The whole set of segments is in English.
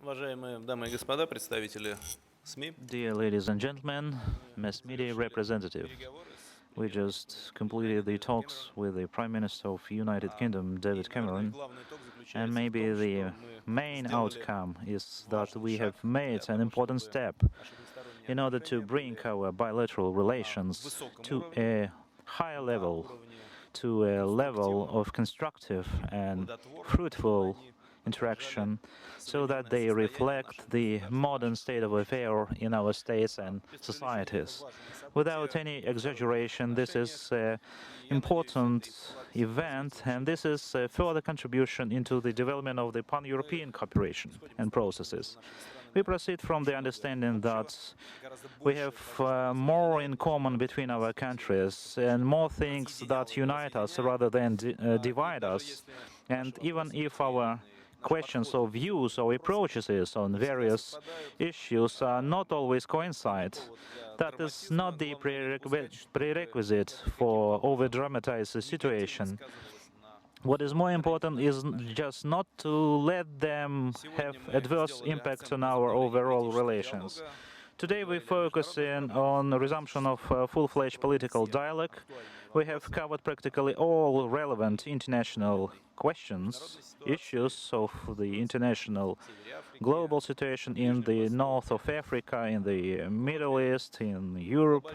Уважаемые дамы и господа, представители СМИ, Dear ladies and gentlemen, mass media representative, we just completed the talks with the Prime Minister of United Kingdom, David Cameron, and maybe the main outcome is that we have made an important step in order to bring our bilateral relations to a higher level, to a level of constructive and fruitful interaction, so that they reflect the modern state of affairs in our states and societies. Without any exaggeration, this is an important event, and this is a further contribution into the development of the pan-European cooperation and processes. We proceed from the understanding that we have more in common between our countries and more things that unite us rather than divide us. And even if our questions or views or approaches on various issues are not always coincide, that is not the prerequisite for over-dramatize the situation. What is more important is just not to let them have adverse impacts on our overall relations. Today we focus in on the resumption of full-fledged political dialogue. We have covered practically all relevant international questions, issues of the international global situation in the north of Africa, in the Middle East, in Europe.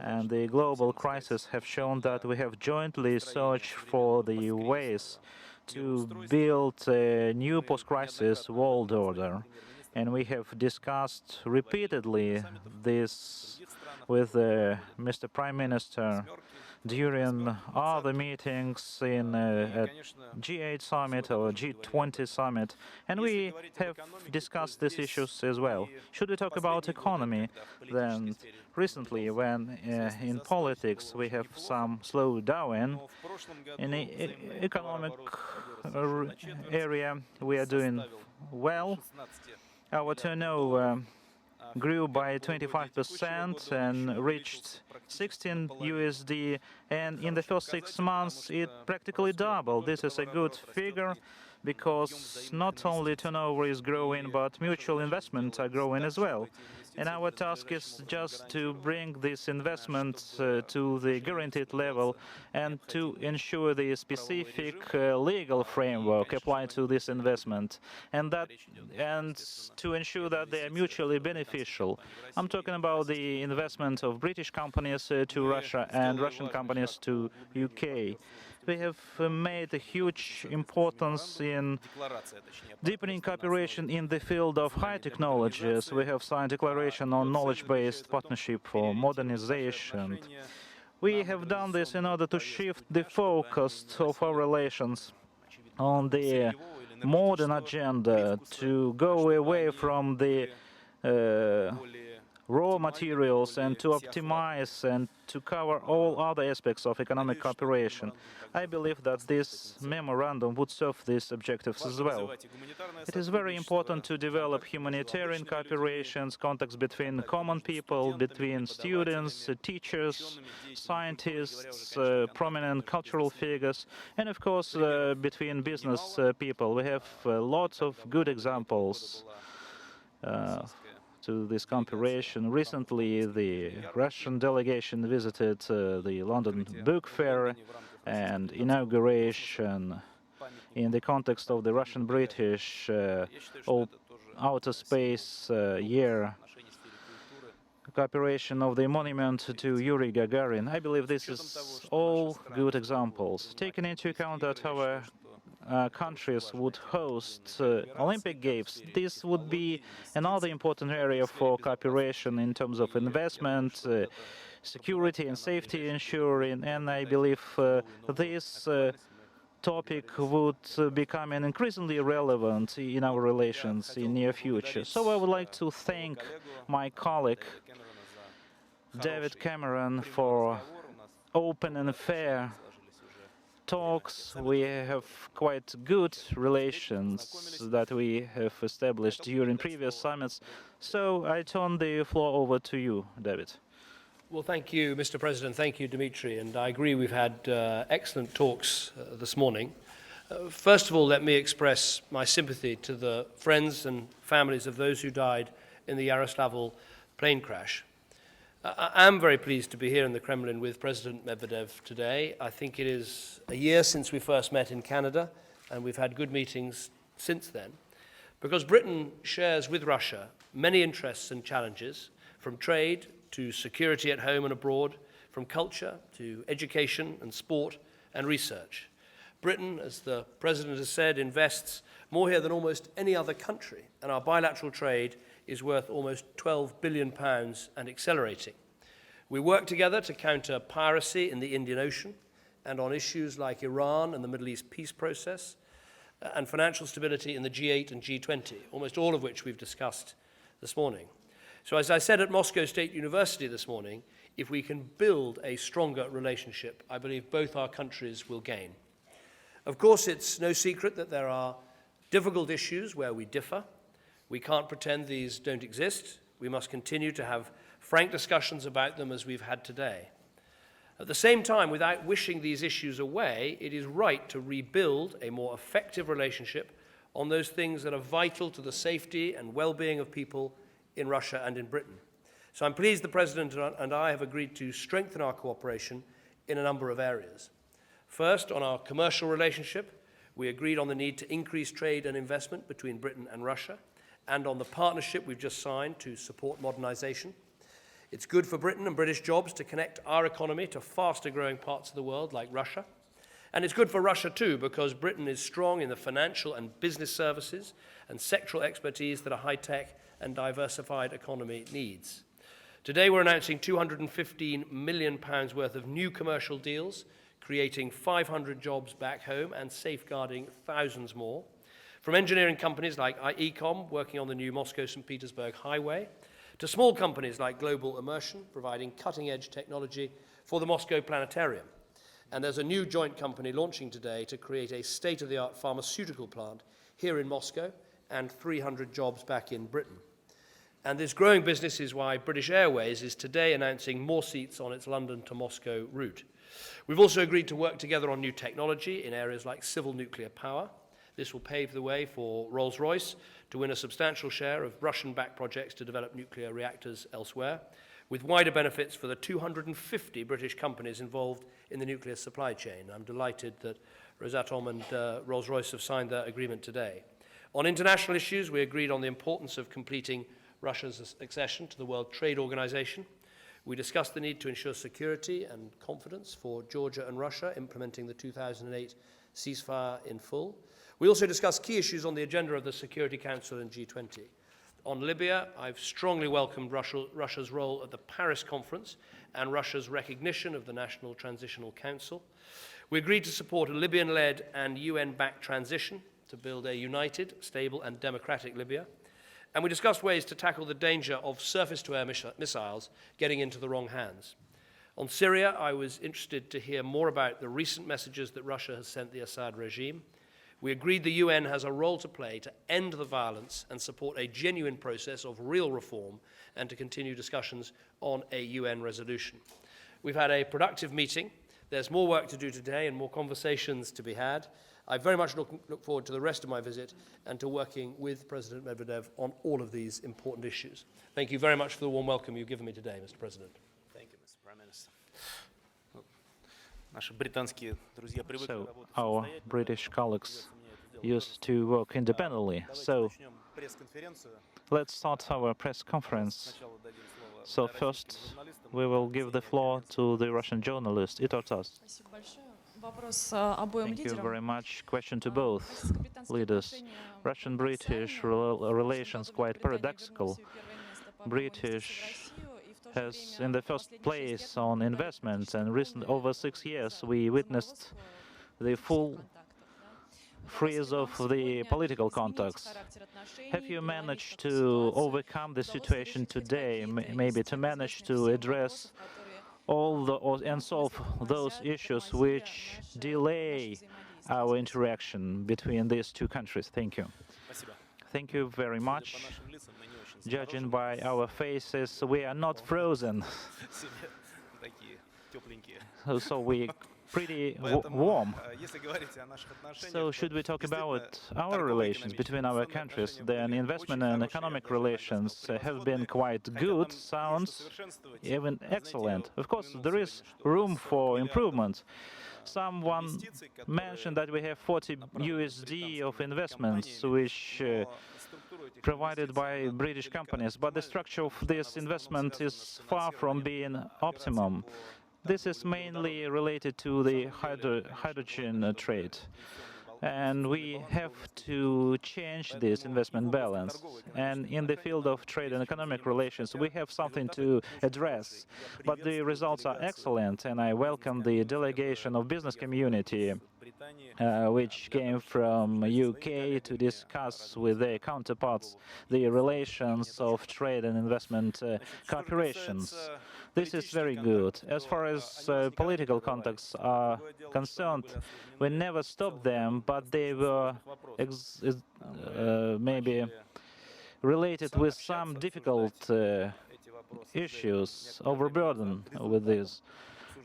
And the global crisis have shown that we have jointly searched for the ways to build a new post-crisis world order. And we have discussed repeatedly this with Mr. Prime Minister during other meetings in a G8 summit or G20 summit, and we have discussed these issues as well. Should we talk about economy, then recently when in politics we have some slowdown in the economic area, we are doing well. Our turnover grew by 25% and reached 16 USD, and in the first 6 months it practically doubled. This is a good figure because not only turnover is growing, but mutual investments are growing as well. And our task is just to bring this investment to the guaranteed level and to ensure the specific legal framework applied to this investment, and to ensure that they are mutually beneficial. I'm talking about the investment of British companies to Russia and Russian companies to UK. We have made a huge importance in deepening cooperation in the field of high technologies. We have signed a declaration on knowledge-based partnership for modernization. We have done this in order to shift the focus of our relations on the modern agenda, to go away from the raw materials and to optimize and to cover all other aspects of economic cooperation. I believe that this memorandum would serve these objectives as well. It is very important to develop humanitarian cooperations, contacts between common people, between students, teachers, scientists, prominent cultural figures, and of course between business people. We have lots of good examples to this cooperation. Recently, the Russian delegation visited the London Book Fair and inauguration in the context of the Russian-British outer space year cooperation of the monument to Yuri Gagarin. I believe this is all good examples. Taking into account that our countries would host Olympic Games, this would be another important area for cooperation in terms of investment, security and safety ensuring, and I believe this topic would become an increasingly relevant in our relations in near future. So I would like to thank my colleague David Cameron for open and fair talks. We have quite good relations that we have established during previous summits. So I turn the floor over to you, David. Well, thank you, Mr. President. Thank you, Dmitry. And I agree we've had excellent talks this morning. First of all, let me express my sympathy to the friends and families of those who died in the Yaroslavl plane crash. I am very pleased to be here in the Kremlin with President Medvedev today. I think it is a year since we first met in Canada, and we've had good meetings since then, because Britain shares with Russia many interests and challenges, from trade to security at home and abroad, from culture to education and sport and research. Britain, as the President has said, invests more here than almost any other country, and our bilateral trade is worth almost £12 billion and accelerating. We work together to counter piracy in the Indian Ocean and on issues like Iran and the Middle East peace process and financial stability in the G8 and G20, almost all of which we've discussed this morning. So as I said at Moscow State University this morning, if we can build a stronger relationship, I believe both our countries will gain. Of course, it's no secret that there are difficult issues where we differ. We can't pretend these don't exist. We must continue to have frank discussions about them as we've had today. At the same time, without wishing these issues away, it is right to rebuild a more effective relationship on those things that are vital to the safety and well-being of people in Russia and in Britain. So I'm pleased the President and I have agreed to strengthen our cooperation in a number of areas. First, on our commercial relationship, we agreed on the need to increase trade and investment between Britain and Russia, and on the partnership we've just signed to support modernization. It's good for Britain and British jobs to connect our economy to faster-growing parts of the world like Russia. And it's good for Russia too, because Britain is strong in the financial and business services and sectoral expertise that a high-tech and diversified economy needs. Today we're announcing £215 million worth of new commercial deals, creating 500 jobs back home and safeguarding thousands more. From engineering companies like Ecom, working on the new Moscow-St. Petersburg highway, to small companies like Global Immersion, providing cutting-edge technology for the Moscow Planetarium. And there's a new joint company launching today to create a state-of-the-art pharmaceutical plant here in Moscow and 300 jobs back in Britain. And this growing business is why British Airways is today announcing more seats on its London to Moscow route. We've also agreed to work together on new technology in areas like civil nuclear power. This will pave the way for Rolls-Royce to win a substantial share of Russian-backed projects to develop nuclear reactors elsewhere, with wider benefits for the 250 British companies involved in the nuclear supply chain. I'm delighted that Rosatom and Rolls-Royce have signed that agreement today. On international issues, we agreed on the importance of completing Russia's accession to the World Trade Organization. We discussed the need to ensure security and confidence for Georgia and Russia, implementing the 2008 ceasefire in full. We also discussed key issues on the agenda of the Security Council and G20. On Libya, I've strongly welcomed Russia's role at the Paris conference and Russia's recognition of the National Transitional Council. We agreed to support a Libyan-led and UN-backed transition to build a united, stable and democratic Libya. And we discussed ways to tackle the danger of surface-to-air missiles getting into the wrong hands. On Syria, I was interested to hear more about the recent messages that Russia has sent the Assad regime. We agreed the UN has a role to play to end the violence and support a genuine process of real reform and to continue discussions on a UN resolution. We've had a productive meeting. There's more work to do today and more conversations to be had. I very much look forward to the rest of my visit and to working with President Medvedev on all of these important issues. Thank you very much for the warm welcome you've given me today, Mr. President. Thank you, Mr. Prime Minister. Наши британские друзья привыкли So работать our самостоятельно. British colleagues Мне это дело used to work independently. Давайте So начнем пресс-конференцию. let's start our press conference. Сначала дадим слово So российским first, журналистам. we will give the floor to the Russian journalist, Itortas. Спасибо большое. Вопрос обоим Thank you лидерам. very much. Question to both Российско-британские leaders. отношения Russian-British колоссальны. relations quite Британия paradoxical. вернула свое первое место по объему British инвестиций в Россию, и в то же has время in the first последние 6 place лет on наблюдали investment, and практически over полный 6 years заморозку we witnessed the full контактов, да. freeze of the political contacts. Have you managed to overcome the situation today, maybe to manage to address all and solve those issues which delay our interaction between these two countries? Thank you. Спасибо. Thank you very Судя по much. нашим лицам, мы не очень Judging заморожены. by our faces, we are not frozen, Себе такие тепленькие. so we pretty Поэтому, warm. если говорить о наших отношениях, So то should we talk действительно about our торговые, relations экономические, between our инвестиционные countries? отношения Then были investment очень and хорошие, я бы economic даже, наверное, relations сказал, have been превосходные. quite Хотя good, там есть что sound, совершенствовать. even Знаете, я excellent. Of course, упомянул there is сегодня, что у room нас 40 for миллиардов improvement. Someone инвестиций, mentioned которые that we have 40 направлены USD of британскими investments, компаниями, which но структура этих provided инвестиций, by она British далека companies, не but the оптимальна, structure of потому что она this в основном investment связана is с far from финансированием being операций optimum. по This is торговле mainly углеводородами. related to На the самом деле, конечно, hydrogen желательно, trade. чтобы And инвестиционный we баланс have был несколько to change this Поэтому и в investment области balance. And торгово-экономических in the отношений field нам of trade and есть чем economic заниматься. relations, we Хотя have something результаты to очень address. хорошие. Я But the приветствую results are делегацию excellent, and I welcome the delegation of business community which came from UK to discuss with their counterparts the relations of trade and investment cooperations. This is very good. As far as political contacts are concerned, we never stopped them, but they were maybe related with some difficult issues, overburdened with this.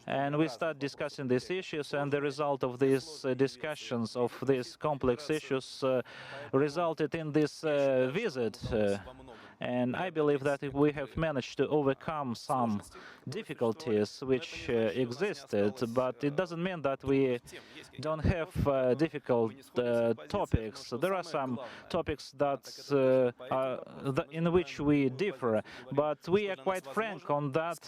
And we start discussing these issues, and the result of these discussions of these complex issues resulted in this visit. And I believe that we have managed to overcome some difficulties which existed, but it doesn't mean that we don't have difficult topics. There are some topics that in which we differ, but we are quite frank on that,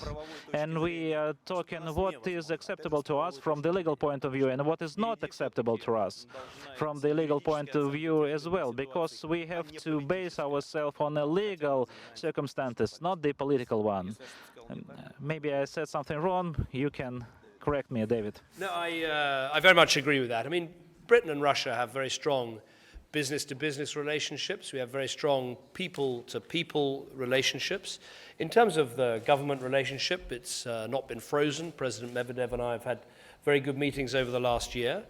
and we are talking what is acceptable to us from the legal point of view and what is not acceptable to us from the legal point of view as well, because we have to base ourselves on a legal circumstances, not the political one. Maybe I said something wrong. You can correct me, David. No, I very much agree with that. I mean, Britain and Russia have very strong business-to-business relationships. We have very strong people-to-people relationships. In terms of the government relationship, it's not been frozen. President Medvedev and I have had very good meetings over the last year.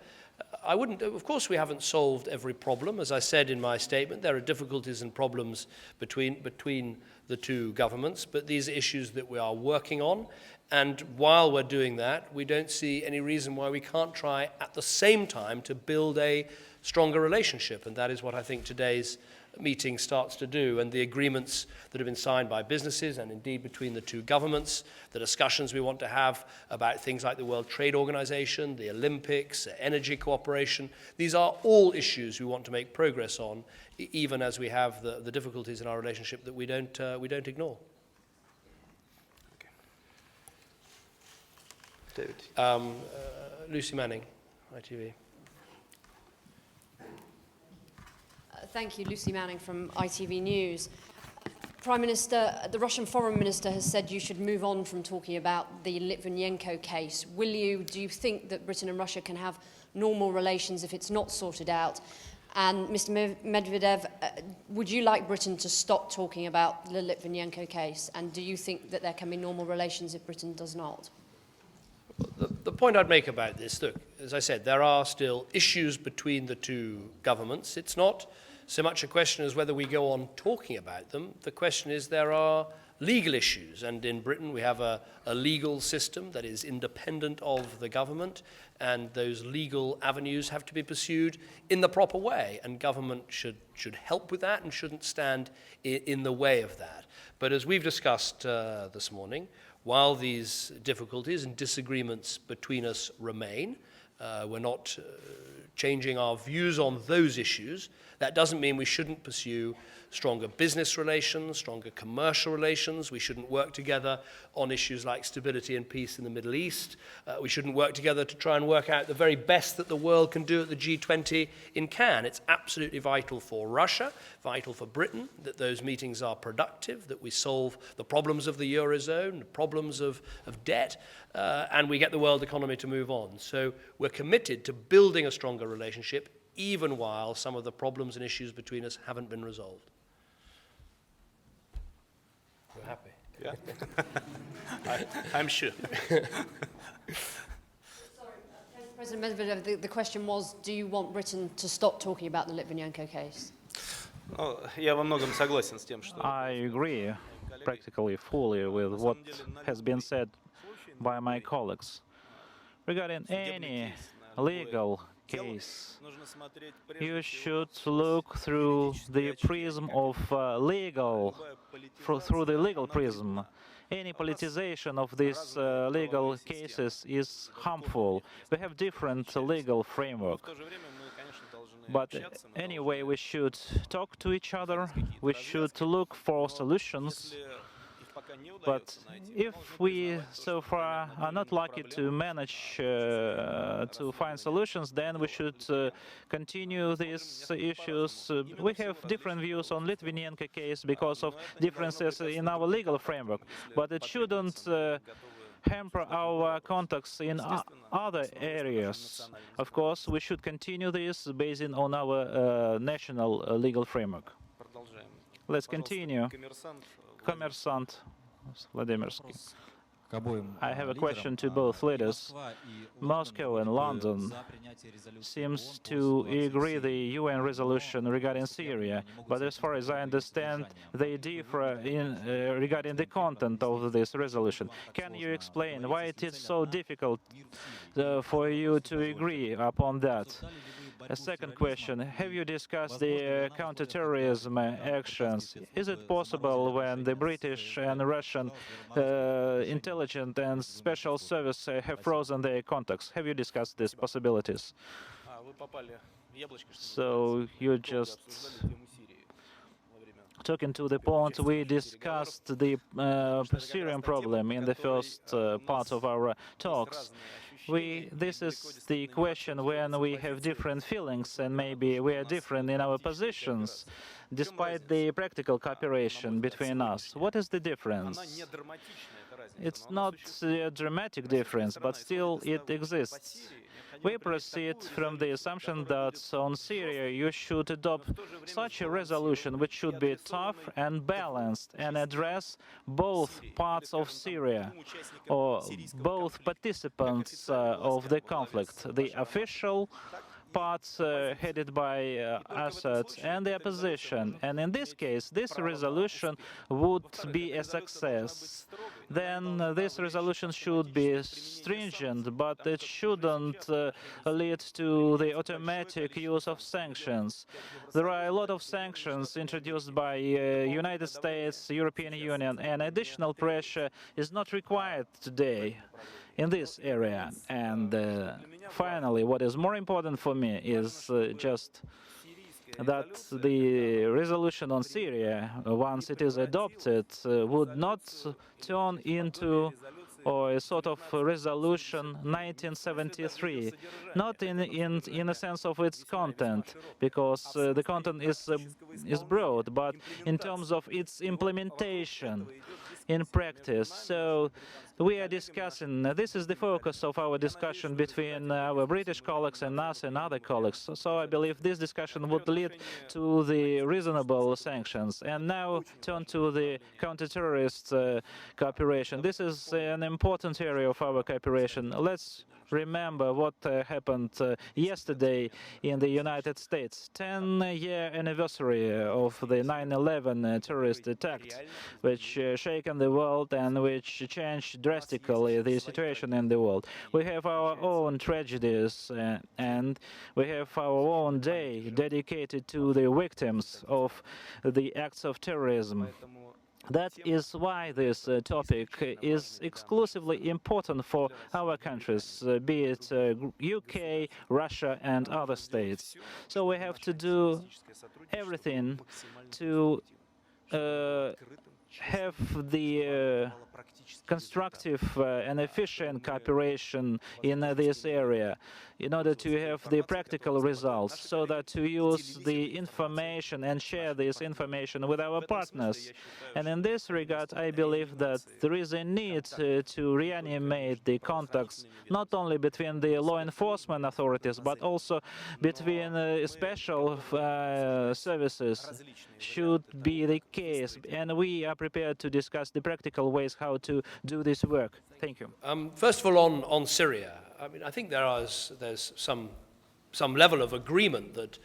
Of course, we haven't solved every problem. As I said in my statement, there are difficulties and problems between the two governments, but these are issues that we are working on. And while we're doing that, we don't see any reason why we can't try at the same time to build a stronger relationship. And that is what I think today's meeting starts to do. And the agreements that have been signed by businesses and indeed between the two governments, the discussions we want to have about things like the World Trade Organization, the Olympics, energy cooperation, these are all issues we want to make progress on, even as we have the difficulties in our relationship that we don't ignore. David. Lucy Manning, ITV. Thank you, Lucy Manning from ITV News. Prime Minister, the Russian Foreign Minister has said you should move on from talking about the Litvinenko case. Do you think that Britain and Russia can have normal relations if it's not sorted out? And Mr. Medvedev, would you like Britain to stop talking about the Litvinenko case? And do you think that there can be normal relations if Britain does not? The point I'd make about this, look, as I said, there are still issues between the two governments. It's not so much a question as whether we go on talking about them. The question is there are legal issues, and in Britain we have a legal system that is independent of the government, and those legal avenues have to be pursued in the proper way, and government should help with that and shouldn't stand in the way of that. But as we've discussed this morning, while these difficulties and disagreements between us remain, we're not changing our views on those issues. That doesn't mean we shouldn't pursue stronger business relations, stronger commercial relations. We shouldn't work together on issues like stability and peace in the Middle East. We shouldn't work together to try and work out the very best that the world can do at the G20 in Cannes. It's absolutely vital for Russia, vital for Britain, that those meetings are productive, that we solve the problems of the Eurozone, the problems of debt, and we get the world economy to move on. So we're committed to building a stronger relationship, even while some of the problems and issues between us haven't been resolved. You're happy? Yeah. I'm sure. Sorry, President Medvedev, the question was, do you want Britain to stop talking about the Litvinenko case? Ну, я во многом согласен с тем, что I agree practically fully with what has been said by my colleagues. Regarding any legal case, you should look through the prism of through the legal prism. Any politicization of these legal cases is harmful. We have different legal framework. But anyway, we should talk to each other. We should look for solutions. But if we so far are not lucky to manage to find solutions, then we should continue these issues. We have different views on Litvinenko case because of differences in our legal framework, but it shouldn't hamper our contacts in other areas. Of course, we should continue this based on our national legal framework. Let's continue. Коммерсант Владимирский. I have a question to both leaders. Moscow and London seems to agree the UN resolution regarding Syria, but as far as I understand, they differ regarding the content of this resolution. Can you explain why it is so difficult for you to agree upon that? A second question, have you discussed the counterterrorism actions? Is it possible when the British and Russian intelligence and special service have frozen their contacts? Have you discussed these possibilities? So you just talking to the point, we discussed the Syrian problem in the first part of our talks. This is the question when we have different feelings and maybe we are different in our positions, despite the practical cooperation between us. What is the difference? It's not a dramatic difference, but still it exists. We proceed from the assumption that on Syria you should adopt such a resolution which should be tough and balanced and address both parts of Syria or both participants of the conflict, the official parts headed by Assad and the opposition. And in this case, this resolution would be a success. Then this resolution should be stringent, but it shouldn't lead to the automatic use of sanctions. There are a lot of sanctions introduced by United States, European Union, and additional pressure is not required today in this area. And finally, what is more important for me is just that the resolution on Syria, once it is adopted, would not turn into a sort of resolution 1973, not in a sense of its content, because the content is broad, but in terms of its implementation in practice. So we are discussing, this is the focus of our discussion between our British colleagues and us and other colleagues. So I believe this discussion would lead to the reasonable sanctions. And now turn to the counter-terrorist cooperation. This is an important area of our cooperation. Let's remember what happened yesterday in the United States. 10-year anniversary of the 9/11 terrorist attack, which shaken the world and which changed drastically the situation in the world. We have our own tragedies and we have our own day dedicated to the victims of the acts of terrorism. That is why this topic is exclusively important for our countries, be it UK, Russia and other states. So we have to do everything to have the constructive and efficient cooperation in this area in order to have the practical results, so that to use the information and share this information with our partners. And in this regard, I believe that there is a need to reanimate the contacts not only between the law enforcement authorities, but also between special services should be the case. And we are prepared to discuss the practical ways how to do this work. Thank you. First of all, on Syria, I mean, I think there's some level of agreement that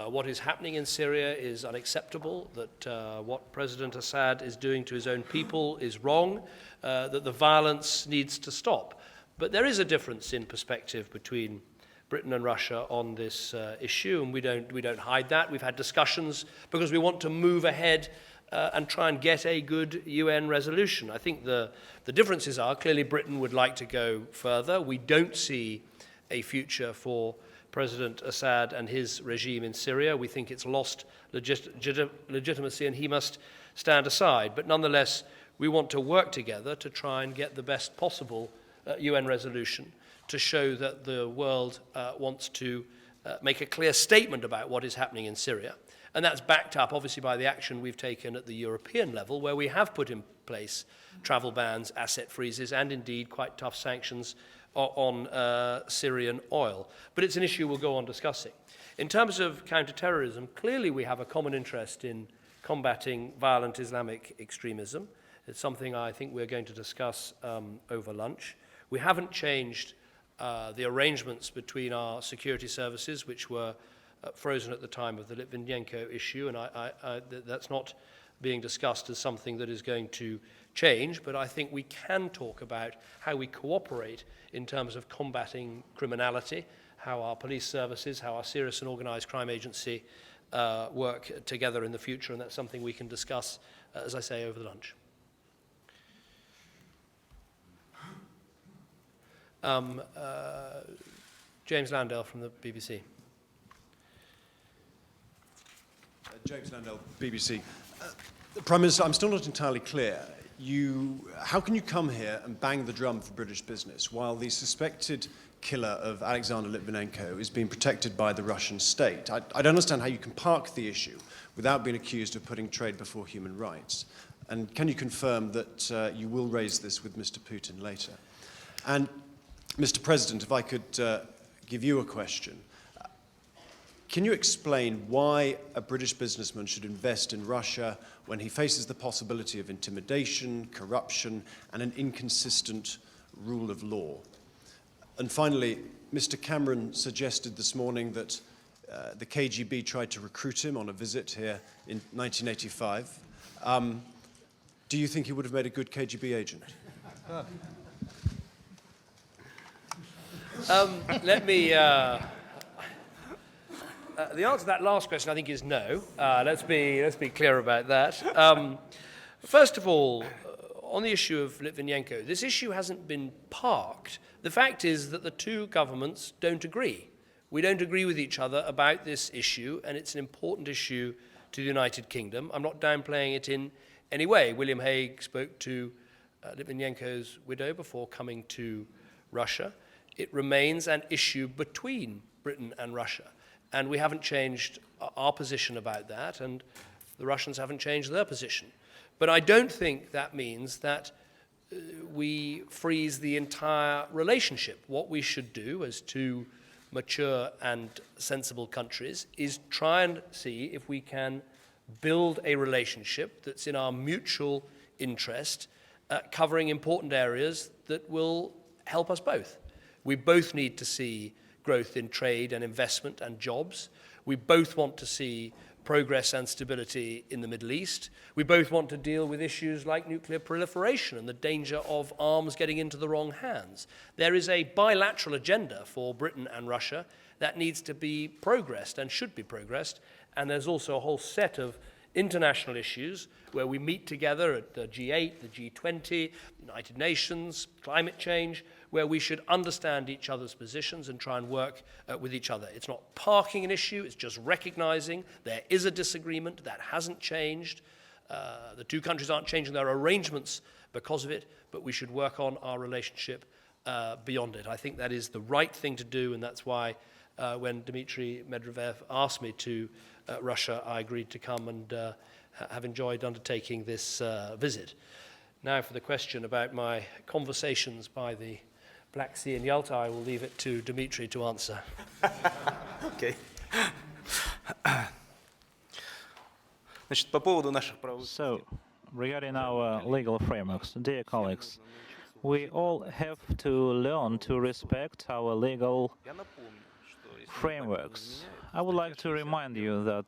what is happening in Syria is unacceptable, that what President Assad is doing to his own people is wrong, that the violence needs to stop. But there is a difference in perspective between Britain and Russia on this issue, and we don't hide that. We've had discussions because we want to move ahead and try and get a good UN resolution. I think the differences are clearly Britain would like to go further. We don't see a future for President Assad and his regime in Syria. We think it's lost legitimacy and he must stand aside. But nonetheless, we want to work together to try and get the best possible UN resolution to show that the world wants to make a clear statement about what is happening in Syria. And that's backed up, obviously, by the action we've taken at the European level, where we have put in place travel bans, asset freezes, and indeed quite tough sanctions on Syrian oil. But it's an issue we'll go on discussing. In terms of counterterrorism, clearly we have a common interest in combating violent Islamic extremism. It's something I think we're going to discuss over lunch. We haven't changed the arrangements between our security services, which were frozen at the time of the Litvinenko issue, and that's not being discussed as something that is going to change, but I think we can talk about how we cooperate in terms of combating criminality, how our police services, how our serious and organised crime agency work together in the future, and that's something we can discuss, as I say, over lunch. James Landale from the BBC. James Landale, BBC. Prime Minister, I'm still not entirely clear. How can you come here and bang the drum for British business while the suspected killer of Alexander Litvinenko is being protected by the Russian state? I don't understand how you can park the issue without being accused of putting trade before human rights. And can you confirm that you will raise this with Mr. Putin later? And Mr. President, if I could give you a question. Can you explain why a British businessman should invest in Russia when he faces the possibility of intimidation, corruption, and an inconsistent rule of law? And finally, Mr. Cameron suggested this morning that the KGB tried to recruit him on a visit here in 1985. Do you think he would have made a good KGB agent? Let me... the answer to that last question, I think, is no. Let's be clear about that. First of all, on the issue of Litvinenko, this issue hasn't been parked. The fact is that the two governments don't agree. We don't agree with each other about this issue, and it's an important issue to the United Kingdom. I'm not downplaying it in any way. William Hague spoke to Litvinenko's widow before coming to Russia. It remains an issue between Britain and Russia. And we haven't changed our position about that, and the Russians haven't changed their position. But I don't think that means that we freeze the entire relationship. What we should do as two mature and sensible countries is try and see if we can build a relationship that's in our mutual interest, covering important areas that will help us both. We both need to see growth in trade and investment and jobs. We both want to see progress and stability in the Middle East. We both want to deal with issues like nuclear proliferation and the danger of arms getting into the wrong hands. There is a bilateral agenda for Britain and Russia that needs to be progressed and should be progressed, and there's also a whole set of international issues where we meet together at the G8, the G20, United Nations, climate change, where we should understand each other's positions and try and work with each other. It's not parking an issue, it's just recognizing there is a disagreement that hasn't changed. The two countries aren't changing their arrangements because of it, but we should work on our relationship beyond it. I think that is the right thing to do, and that's why when Dmitry Medvedev asked me to Russia, I agreed to come and have enjoyed undertaking this visit. Now for the question about my conversations by the Black Sea in Yalta, I will leave it to Dmitry to answer. Okay. Значит, по поводу наших правовых... So, regarding our legal frameworks, dear colleagues, we all have to learn to respect our legal frameworks. I would like to remind you that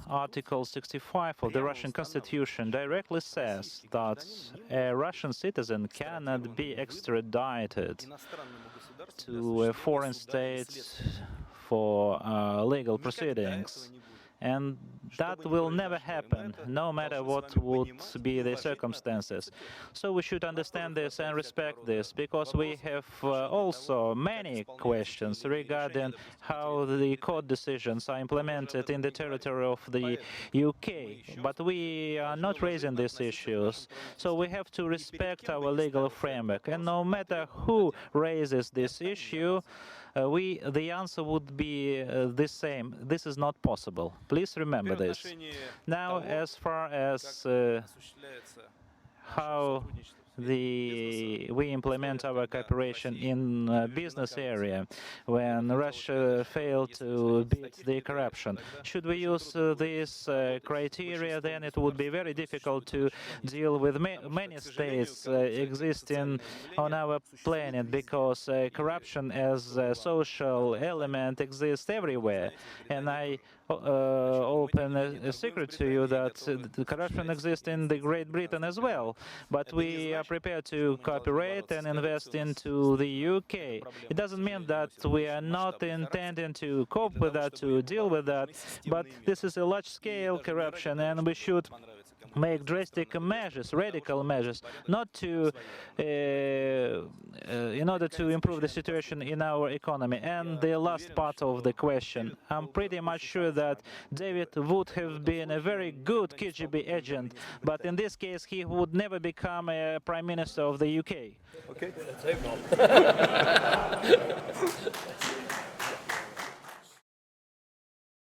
Article 65 of the Russian Constitution directly says that a Russian citizen cannot be extradited to a foreign state for legal proceedings. And that will never happen, no matter what would be the circumstances. So we should understand this and respect this, because we have also many questions regarding how the court decisions are implemented in the territory of the UK. But we are not raising these issues. So we have to respect our legal framework. And no matter who raises this issue, the answer would be the same. This is not possible. Please remember this. Now, as far as how we implement our cooperation in business area when Russia failed to beat the corruption. Should we use this criteria, then it would be very difficult to deal with many states existing on our planet, because corruption as a social element exists everywhere. And I open a secret to you that the corruption exists in the Great Britain as well. But we are prepared to cooperate and invest into the UK. It doesn't mean that we are not intending to cope with that, to deal with that, but this is a large-scale corruption, and we should make drastic measures, radical measures, not to, in order to improve the situation in our economy. And the last part of the question, I'm pretty much sure that David would have been a very good KGB agent, but in this case he would never become a Prime Minister of the UK. Okay. Let's hope not.